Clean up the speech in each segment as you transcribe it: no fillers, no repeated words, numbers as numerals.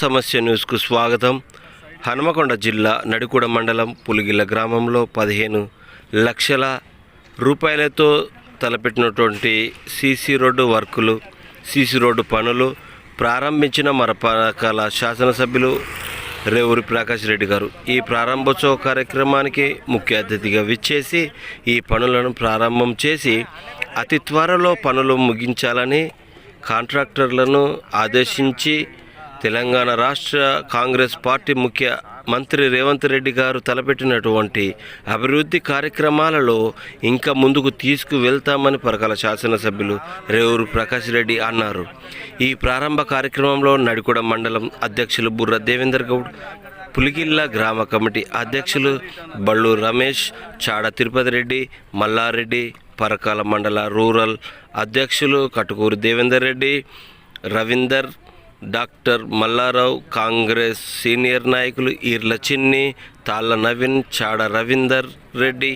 సమస్య న్యూస్కు స్వాగతం. హనుమకొండ జిల్లా నడికూడ మండలం పులిగిల్ల గ్రామంలో 15 లక్షల రూపాయలతో తలపెట్టినటువంటి సీసీ రోడ్డు పనులు ప్రారంభించిన మరపకాల శాసనసభ్యులు రేవూరి ప్రకాష్ రెడ్డి గారు ఈ ప్రారంభోత్సవ కార్యక్రమానికి ముఖ్య అతిథిగా విచ్చేసి ఈ పనులను ప్రారంభం చేసి అతి త్వరలో పనులు ముగించాలని కాంట్రాక్టర్లను ఆదేశించి తెలంగాణ రాష్ట్ర కాంగ్రెస్ పార్టీ ముఖ్యమంత్రి రేవంత్ రెడ్డి గారు తలపెట్టినటువంటి అభివృద్ధి కార్యక్రమాలలో ఇంకా ముందుకు తీసుకువెళ్తామని పరకాల శాసనసభ్యులు రేవూరి ప్రకాష్ రెడ్డి అన్నారు. ఈ ప్రారంభ కార్యక్రమంలో నడికూడ మండలం అధ్యక్షులు బుర్ర దేవేందర్ గౌడ్, పులిగిల్ల గ్రామ కమిటీ అధ్యక్షులు బళ్ళు రమేష్, చాడ తిరుపతి రెడ్డి, మల్లారెడ్డి, పరకాల మండల రూరల్ అధ్యక్షులు కటుకూరి దేవేందర్ రెడ్డి, రవీందర్, డాక్టర్ మల్లారావు, కాంగ్రెస్ సీనియర్ నాయకులు ఈర్ల చిన్ని, తాళ్ళ నవీన్, చాడ రవీందర్ రెడ్డి,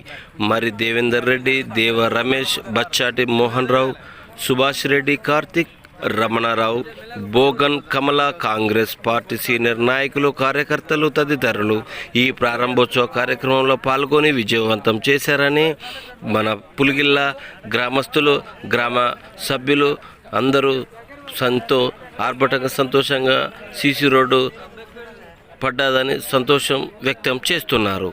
మరి దేవేందర్ రెడ్డి, దేవ రమేష్, బచ్చాటి మోహన్ రావు, సుభాష్ రెడ్డి, కార్తిక్, రమణారావు, బోగన్ కమల, కాంగ్రెస్ పార్టీ సీనియర్ నాయకులు, కార్యకర్తలు తదితరులు ఈ ప్రారంభోత్సవ కార్యక్రమంలో పాల్గొని విజయవంతం చేశారని మన పులిగిల్ల గ్రామస్తులు, గ్రామ సభ్యులు అందరూ ఆర్భటంగా సంతోషంగా సీసీ రోడ్డు పడ్డదని సంతోషం వ్యక్తం చేస్తున్నారు.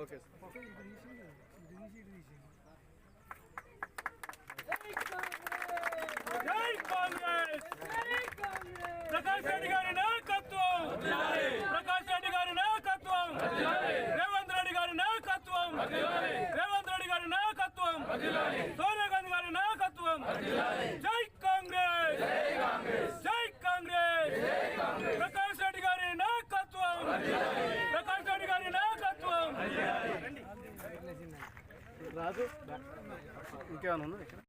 ఓకే జై కాంగ్రెస్, ప్రకాష్ రెడ్డి గారి నాయకత్వం, ప్రకాష్ రెడ్డి గారి నాయకత్వం, రేవంత్ రెడ్డి గారి నాయకత్వం, రేవంత్ రెడ్డి గారి నాయకత్వం, సోనియా గాంధీ గారి నాయకత్వం. జై కాంగ్రెస్, జై కాంగ్రెస్, ప్రకాష్ రెడ్డి గారి నాయకత్వం, ప్రకాష్ రెడ్డి గారి నాయకత్వం. రాజు ఇంకేమైనా ఉందా ఇక్కడ?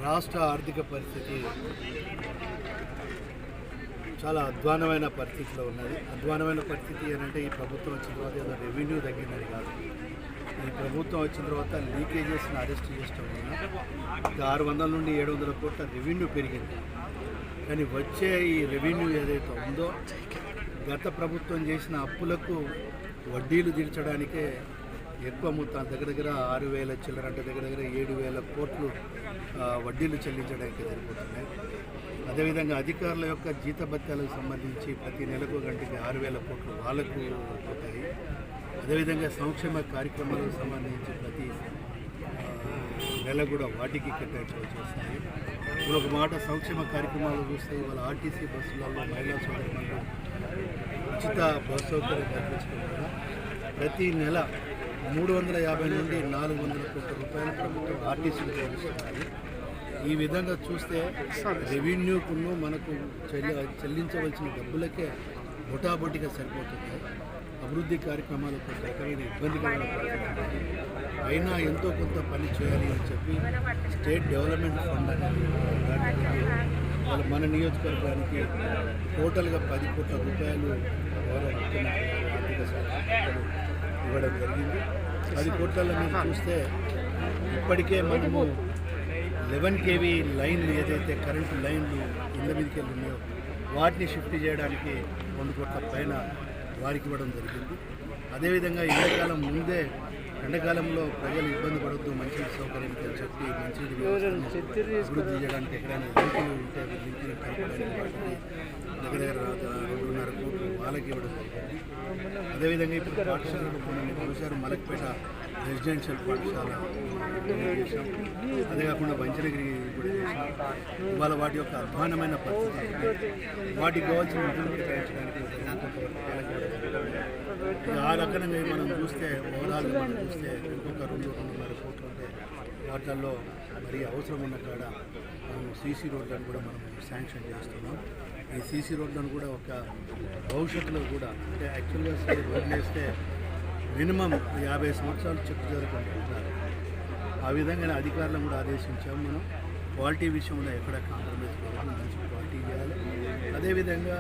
రాష్ట్ర ఆర్థిక పరిస్థితి చాలా అధ్వానమైన పరిస్థితిలో ఉన్నది. అధ్వానమైన పరిస్థితి ఏంటంటే ఈ ప్రభుత్వం వచ్చిన తర్వాత ఏదో రెవెన్యూ తగ్గిందని కాదు. ఈ ప్రభుత్వం వచ్చిన తర్వాత లీకేజెస్ని అరెస్ట్ చేయడం వలన 600 నుండి 700 కోట్ల రెవెన్యూ పెరిగింది. కానీ వచ్చే ఈ రెవెన్యూ ఏదైతే ఉందో గత ప్రభుత్వం చేసిన అప్పులకు వడ్డీలు తీర్చడానికే ఎక్కువ మొత్తం దగ్గర 6,000 చిల్లర అంటే దగ్గర 7,000 కోట్లు వడ్డీలు చెల్లించడానికి సరిపోతున్నాయి. అదేవిధంగా అధికారుల యొక్క జీతభత్యాలకు సంబంధించి ప్రతి నెలకు గంటకి 6,000 కోట్లు వాళ్ళకు పోతాయి. అదేవిధంగా సంక్షేమ కార్యక్రమాలకు సంబంధించి ప్రతి నెల కూడా వాటికి కేటాయించవలసి వస్తాయి. ఇప్పుడు ఒక మాట సంక్షేమ కార్యక్రమాలు చూస్తే ఇవాళ ఆర్టీసీ బస్సులలో మహిళా సోదరులు ఉచిత బస్ సౌకర్యం కల్పించడం వల్ల ప్రతి నెల 350 నుండి 400 కోట్ల రూపాయలు ప్రభుత్వం ఆర్టీసీకి చెల్లిస్తున్నది. ఈ విధంగా చూస్తే రెవెన్యూకును మనకు చెల్లించవలసిన డబ్బులకే బొటాబొటిగా సరిపోతుంది. అభివృద్ధి కార్యక్రమాలు ఒక రకమైన ఇబ్బందికరమైన పరిస్థితి. అయినా ఎంతో కొంత పని చేయాలి అని చెప్పి స్టేట్ డెవలప్మెంట్ ఫండ్ అనేది వాళ్ళు మన నియోజకవర్గానికి టోటల్గా 10 కోట్ల రూపాయలు ఆర్థిక సహాయాలు ఇవ్వడం జరిగింది. 10 కోట్లలో మీరు చూస్తే ఇప్పటికే మనము 11 kV లైన్లు ఏదైతే కరెంటు లైన్లు ఇళ్ళ మీదకి వెళ్ళి ఉన్నాయో వాటిని షిఫ్ట్ చేయడానికి 2 కోట్ల పైన వారికి ఇవ్వడం జరిగింది. అదేవిధంగా ఎండాకాలం ముందే ఎండాకాలంలో ప్రజలు ఇబ్బంది పడొద్దు మంచినీటి సౌకర్యం అని చెప్పి మంచినీటి వ్యవస్థను అభివృద్ధి చేయడానికి ఎక్కడైనా లింకులు ఉంటే లింకులు కలపడానికి వాటిని దగ్గర 2.5 కోట్లు వాళ్ళకి ఇవ్వడం జరిగింది. అదేవిధంగా ఇప్పుడు పాఠశాలలో కొన్ని చూశారు, మలక్పేట రెసిడెన్షియల్ పాఠశాల చేసాం. అదే కాకుండా వంచనగిరి కూడా చేసాం. ఇవాళ వాటి యొక్క అధ్వానమైన పరిస్థితి వాటికి కావాల్సిన నిధులు కేటాయించడానికి ఆ రకంగా మనం చూస్తే ఓవరాల్గా మనం చూస్తే ఇంకొక 2-2.5 కోట్లు ఉంటే వాటిల్లో మరి అవసరం ఉన్న కాడ మనం సీసీ రోడ్లను కూడా మనం శాంక్షన్ చేస్తున్నాం. ఈ సీసీ రోడ్లను కూడా ఒక భవిష్యత్తులో కూడా అంటే యాక్చువల్గా రోడ్లు వేస్తే మినిమం 50 సంవత్సరాలు చెక్ జరుగుతుంటారు. ఆ విధంగా అధికారులను కూడా ఆదేశించాము. మనం క్వాలిటీ విషయంలో ఎక్కడ కాంప్రమైజ్ కావాలి, మంచి క్వాలిటీ చేయాలి. అదేవిధంగా